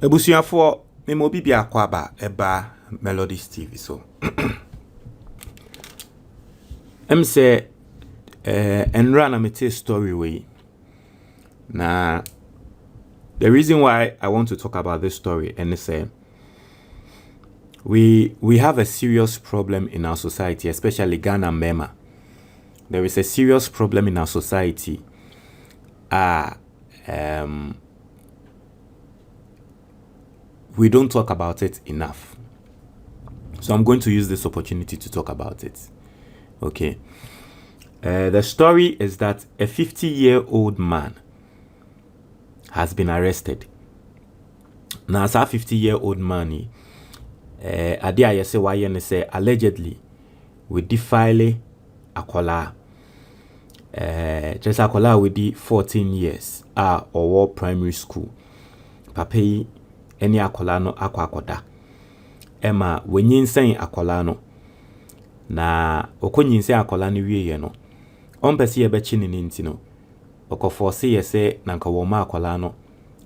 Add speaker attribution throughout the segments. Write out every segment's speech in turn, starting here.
Speaker 1: Ebusuafo memo bibia akwa ba eba Melodies TV so. Say enra na mete story way. Na the reason why I want to talk about this story and say we have a serious problem in our society, especially Ghana and Mema. There is a serious problem in our society. We don't talk about it enough. So I'm going to use this opportunity to talk about it. Okay. The story is that a 50-year-old man has been arrested. Now, as a 50-year-old man, say allegedly we defile akola. Just akola with the 14 years or primary school. Papi any akola no akwakoda. Emma when yinsen akola no na okonyinsen akola no wiye no. Ompesi yebechi ni nti no. Okoforce yese nanka woma akola no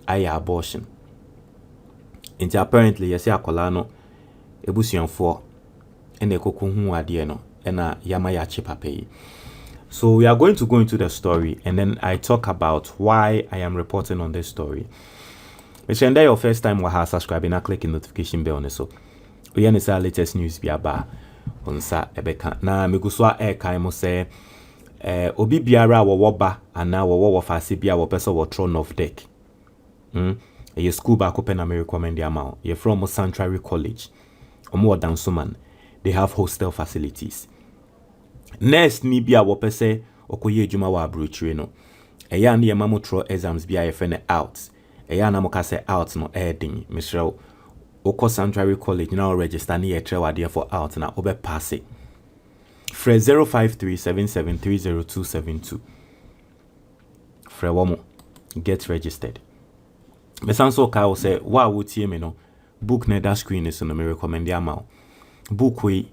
Speaker 1: aya abortion. Inti apparently yese akola no ebusuanfo ene ekokohu ade no ena yama ya chipape. So we are going to go into the story and then I talk about why I am reporting on this story. If you're your first time waha subscribing and click the notification bell on so we are the latest news be aba on sa ebeka na meguswa kai mo say obi biara wo ba ana wo fase bia wo pese wo throne of deck. Your school back open and recommend the amount. You're from Sanctuary College. Omo Dansoman. They have hostel facilities. Next ni bia wo pese okoye adwuma wa abrochire no. Eya na yemamo throw exams bia ye fene out. Eya na mo ka say out no edin. Mr. Oko Sanctuary College now register ni ye trewa for out na obe pass it. Fre 0537730272. Fre womo get registered. Mesanso ka say wa wotie me no book na that screen is no me recommend amount. Book we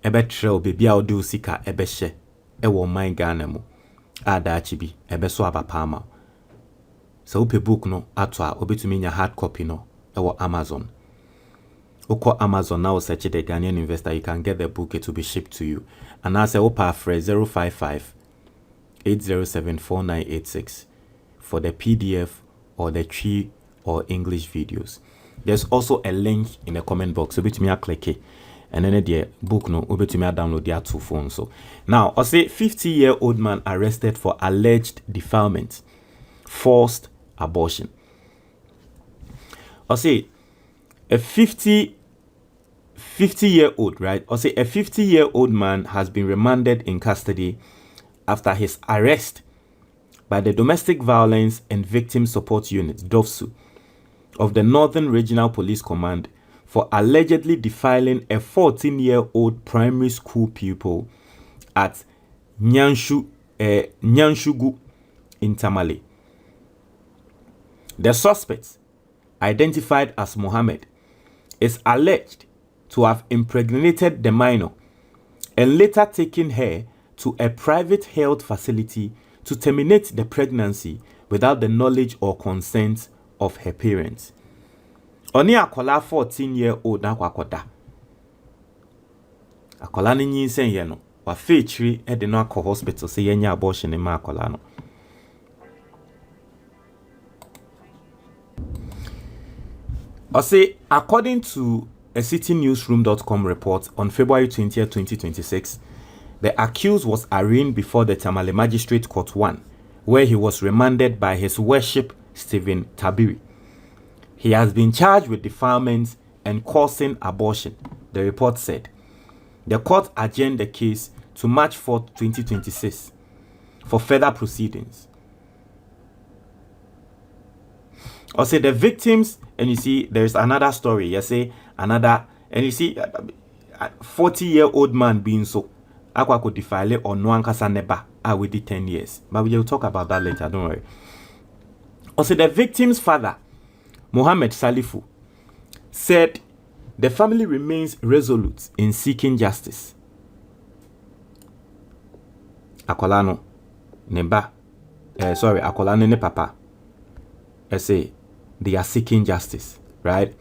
Speaker 1: ebe trel baby a do sika ebe hye e wo man Ghana mu ada chibi ebe so abapama. So upe book no ato a obetumi nya hard copy no e wo Amazon. Oko Amazon now search the Ghanaian investor, you can get the book, it will be shipped to you. And I say opa phrase 055 807 4986 for the PDF or the tree or English videos. There's also a link in the comment box. So bet me click it. And then the book no bet me download their two phones. So now I say 50-year-old man arrested for alleged defilement, forced abortion. I say a 50-year-old, right? Or say a 50-year-old man has been remanded in custody after his arrest by the Domestic Violence and Victim Support Unit, DOVSU, of the Northern Regional Police Command for allegedly defiling a 14-year-old primary school pupil at Nyanshugu in Tamale. The suspect, identified as Mohammed, is alleged to have impregnated the minor and later taken her to a private health facility to terminate the pregnancy without the knowledge or consent of her parents. Oni akola 14-year-old na kwakoda. Akola ni nyinsen ye no, wa fechiri e de no akọ hospital se yenya abortion ma akola no. I say, according to a citynewsroom.com report on February 20th, 2026, the accused was arraigned before the Tamale Magistrate Court 1, where he was remanded by His Worship Stephen Tabiri. He has been charged with defilement and causing abortion, the report said. The court adjourned the case to March 4, 2026 for further proceedings. I say the victims, and you see, there's another story. You say another, and you see, 40-year-old man being so, Aqua could defile it or no ankasa neba with the 10 years. But we'll talk about that later, don't worry. Also, the victim's father, Mohammed Salifu, said the family remains resolute in seeking justice. Akolano neba, Akolano ne papa, say they are seeking justice. right?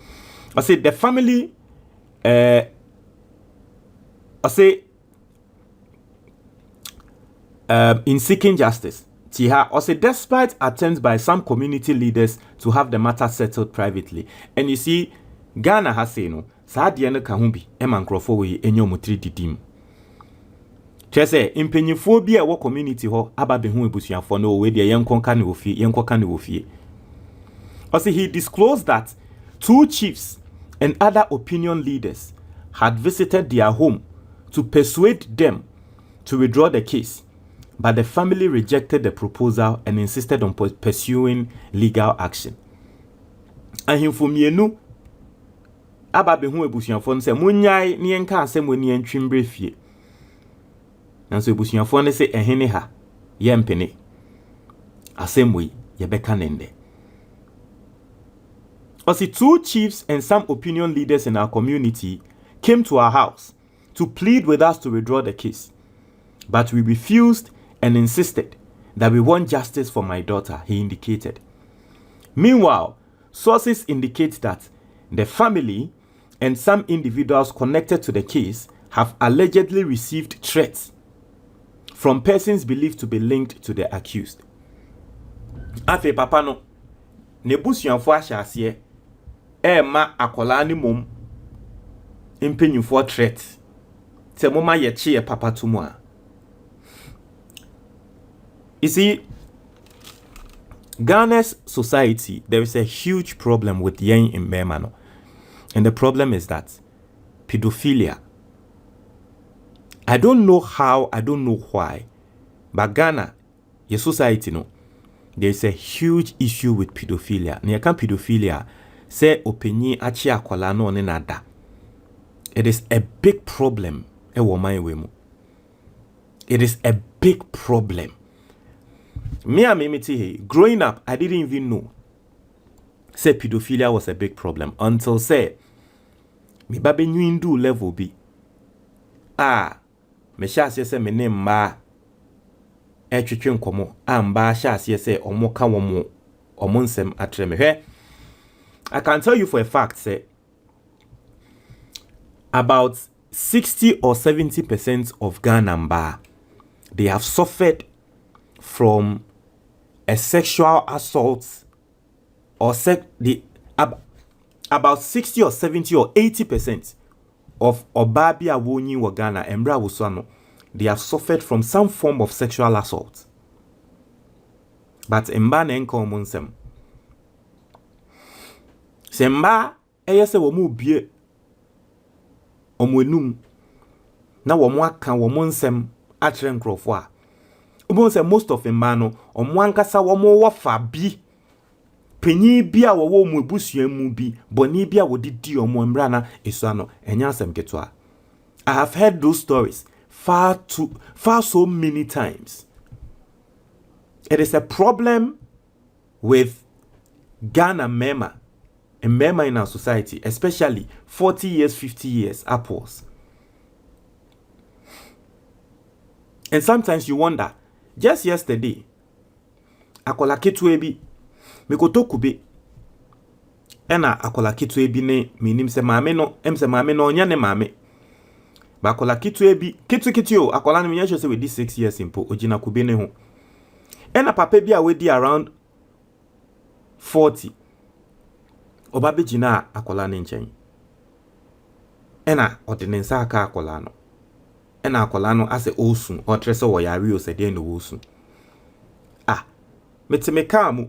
Speaker 1: I say the family, I say, in seeking justice, Tiha, I say, despite attempts by some community leaders to have the matter settled privately, and you see, Ghana has say no, Sadia no kahumbi, Eman Crawford, enyo mutri didim. Chese, impenyifo bi a wo community ho, aba behu ebusuafo no we de yenkonka ne ofie, yenkoka ne ofie. Also, he disclosed that 2 chiefs and other opinion leaders had visited their home to persuade them to withdraw the case, but the family rejected the proposal and insisted on pursuing legal action. And him for mienu aba behu ebusuafo no se munyai ne yenka asem woni antwimbre fie. Nanso ebusuafo no se ehene ha yempene asem we yebeka nende. Also, 2 chiefs and some opinion leaders in our community came to our house to plead with us to withdraw the case, but we refused and insisted that we want justice for my daughter, he indicated. Meanwhile, sources indicate that the family and some individuals connected to the case have allegedly received threats from persons believed to be linked to the accused. Afe papa no, nebusuanfo ahyase ma akola ni mom impenyufo threat se moma ye che papa tumu a. You see, Ghana's society, there is a huge problem with yen in Memano. And the problem is that pedophilia. I don't know how, I don't know why, but Ghana, your society, no, there is a huge issue with pedophilia. Near pedophilia, say opinion achi akwala no ne nada. It is a big problem. It is a big problem. Growing up, I didn't even know say pedophilia was a big problem until say me babe nyindu level bi me sha se me ne mma etwetwe nkomo amba sha se omo ka womo nsem atre me hwe. I can tell you for a fact say about 60 or 70% of Ghana mba, they have suffered from a sexual assault or about 60 or 70 or 80% of Obabia Woni Wagana Embra Wusano, they have suffered from some form of sexual assault. But Mba Nenko Munsem Semba Eyese Womu Bie Omwenum na Womwaka Womunsem Atren Crofwa. Most of them no omwankasa womo wafa bi penyi bia wo mu ebusua mu bi boni bia wodidi omo mra na esu ano enya asem ketwa. I have heard those stories far so many times. It is a problem with Ghana Mema and Mema in our society, especially 40 years, 50 years upwards. And sometimes you wonder, just yesterday, akola ketwe bi mikotoku bi ena akola ketwe bi ne minim se maame no emse maame no onya ne maame ba akola ketwe bi ketwe akola no menye se we di 6 years impo ogina kube ne ho ena papa bi a we di around 40 oba be gina akola ne nchen ena odinensa aka akola no ena akola no ase osun o trese wo yare o se de no osun metemeka mu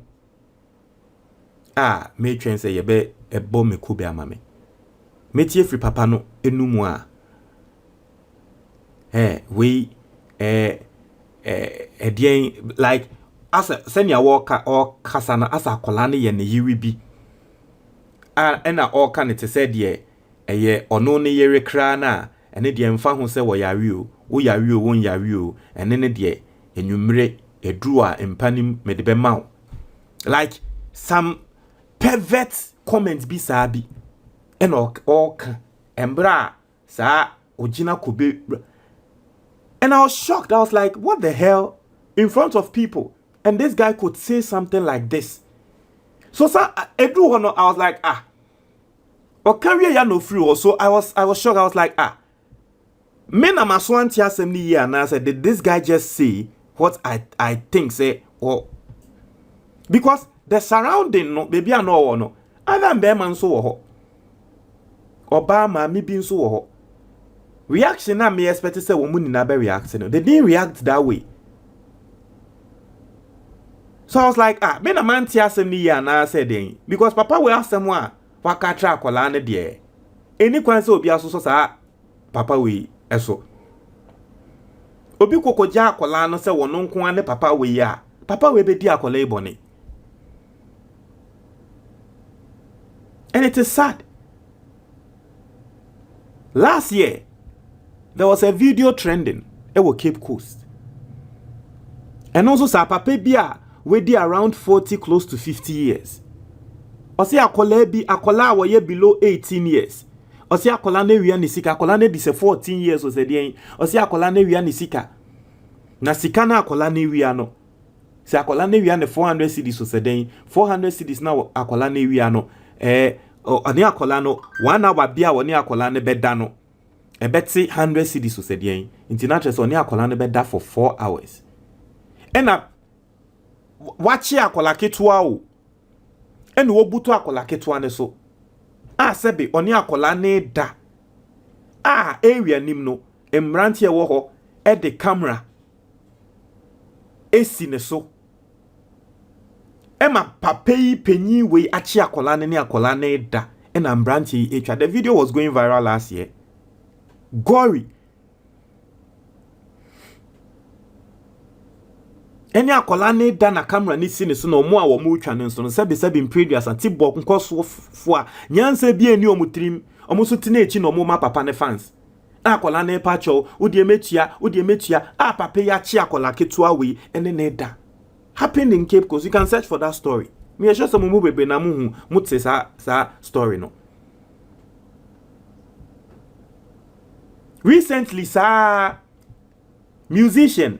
Speaker 1: me twen se yebe ebo me kube amame metie free papa no enumu a we like asa senya woka o kasa na asa akola ne ye ne yiwi bi ena o ka ne te se de eye ono ne yere kra na ene de mfa ho se wo yare o wo yare o won yare o ene ne de enwumre edua empanim medebe maw like some pervert comments bi sabi and oka embra sa ogina kobe, and I was shocked. I was like, what the hell, in front of people, and this guy could say something like this. So edu hono, I was like, carry ya no free also. I was shocked. I was like, men am aswanti assembly here, and I said, did this guy just say what I think say, or because the surrounding no baby I know no other than man so Obama me being so reaction na me expect say woman na be reacting. They didn't react that way. So I was like, men a man tia assembly here, and I said, because papa will ask someone what catch akola ne de any kwan say obi aso sa papa we eso obi kokoja akola no say wono nko ane papa we ya papa we be di akola ibone. And it is sad. Last year there was a video trending at Cape Coast, and also sa papa bia we di around 40 close to 50 years. Osi akola bi akola awoye below 18 years. Osi akola ne wia ni sika akola ne di se 14 years o se den. Osi akola ne wia ni sika. Na sika na akola ne wia no. Se akola ne wia ne 400 cedis o se den. 400 cedis na akola ne wia no. Oni akola no 1 hour bia woni akola ne beda no. Ebeti 100 cedis o se den. International so oni akola ne beda for 4 hours. Ena wachi akola ketua o. And wo buto akola ketua ne so sebe oni akola ne da area nim no emrante e wo ho e de camera esi ne so ema papai penyi we achi akola ne akola ne da and emrante etwa. The video was going viral last year. Gory. Any akola ne da na camera ni si ne so na omo a wo mu twa ne so no sebe previous anti bok nkoso fo a nyansa bi ani omo trim omo so ti na echi na omo ma papa ne fans akola ne pa cho odi emetua papa ya chi akola ketua we ene ne da happened in Cape Coast. You can search for that story. Me sure some mu bebe na mu mutse sa story no. Recently sa musician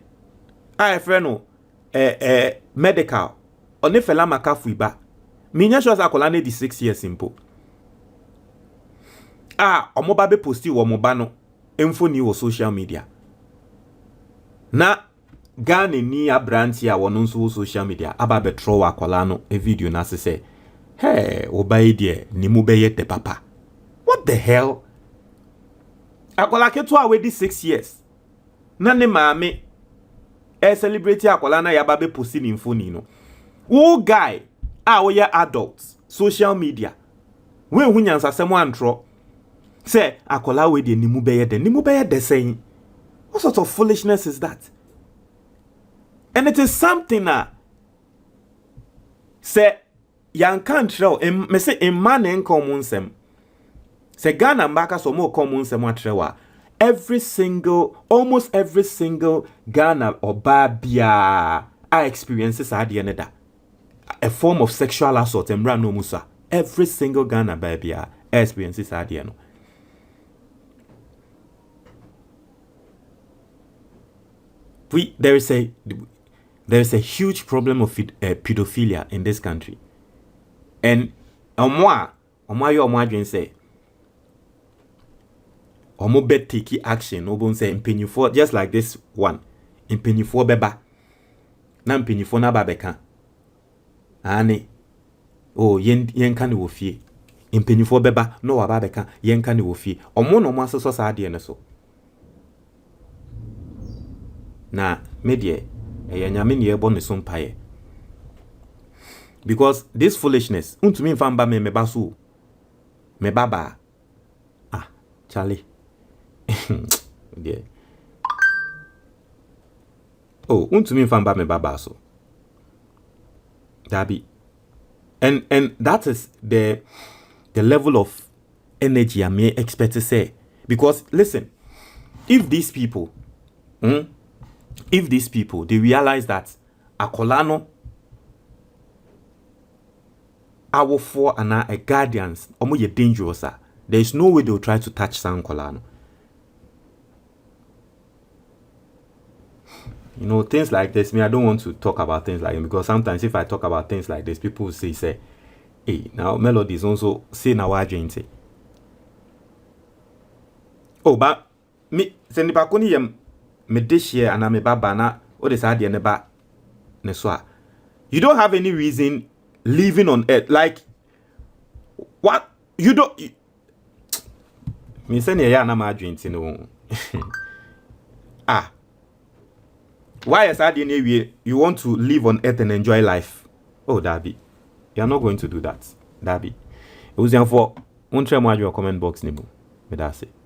Speaker 1: friend no medical one fela makafu iba minya sure akola ne di 6 years simple omo ba be posti wo mo ba no info ni wo social media na Ghana ni abranti a wono nso social media aba be throw akola no a video na say obai de ni mu be yete papa. What the hell? Akola keto a we di 6 years na ne maame celebrate akola na yaba be posti ni info ni no. Wo guy we ya adults social media we hu nyansa semo antro say akola we de ni mu be yede saying. What sort of foolishness is that? And it is something say yan country me say in man en common sem say Ghana mbaka so mo common sem atrewa almost every single Ghana or babia experiences a form of sexual assault and no musa. Every single Ghana babia experiences no. There is a huge problem of pedophilia in this country, and omwa say omo bet take action obon say impenyufo just like this one impenyufo beba na impenyufo na babeka ani yen kan wo fie impenyufo beba no wa babeka yen kan wo fie omo no mo asoso sa ade ne so na media nyame ne ebo ne so mpaye because this foolishness untumi mfamba me baso me baba Charlie yeah. Untumi mfamba me baba so Dabi. And that is the level of energy I may expect to say. Because listen, if these people they realize that akolano our for and a guardians omo ye dangerous, there is no way they will try to touch San Kolano. You know, things like this, I don't want to talk about things like this because sometimes if I talk about things like this, people will say, hey, now Melodies also say now agent. Oh, but me send the ni yam me dish here and me baba na o de sa de ne ba ne so a. You don't have any reason living on earth. Like what you don't me send ya na ma adwenti no. Ah. Why is that in a way you want to live on earth and enjoy life? Oh, Darby. You are not going to do that. Darby. It was for one try more comment box nibu. Me that's it.